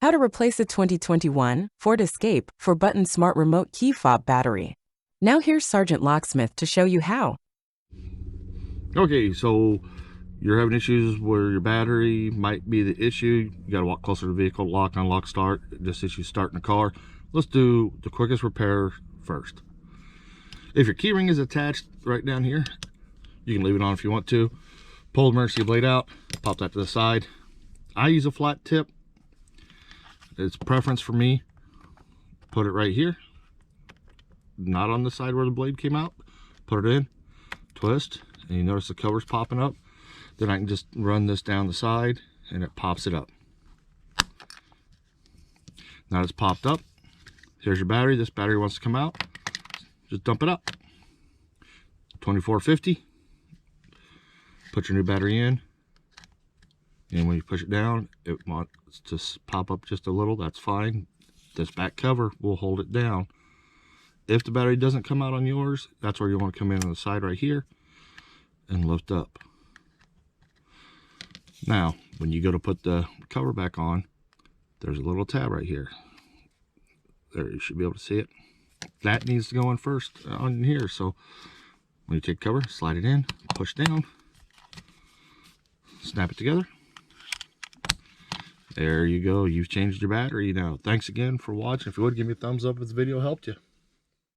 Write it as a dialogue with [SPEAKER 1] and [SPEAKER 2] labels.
[SPEAKER 1] How to replace a 2021 Ford Escape for button smart remote key fob battery. Now here's Sergeant Locksmith to show you how.
[SPEAKER 2] Okay, so you're having issues where your battery might be the issue. You got to walk closer to the vehicle, lock, unlock, start. This issue starting the car. Let's do the quickest repair first. If your key ring is attached right down here, you can leave it on if you want to. Pull the emergency blade out, pop that to the side. I use a flat tip. It's preference for me. Put it right here, not on the side where the blade came out. Put it in, twist, and you notice the cover's popping up. Then I can just run this down the side and it pops it up. Now it's popped up. Here's your battery. This battery wants to come out. Just dump it up. 2450. Put your new battery in. And when you push it down, it wants to pop up just a little. That's fine. This back cover will hold it down. If the battery doesn't come out on yours, that's where you want to come in on the side right here and lift up. Now, when you go to put the cover back on, there's a little tab right here. There, you should be able to see it. That needs to go in first on here. So when you take cover, slide it in, push down, snap it together. There you go. You've changed your battery now. Thanks again for watching. If you would, give me a thumbs up if this video helped you.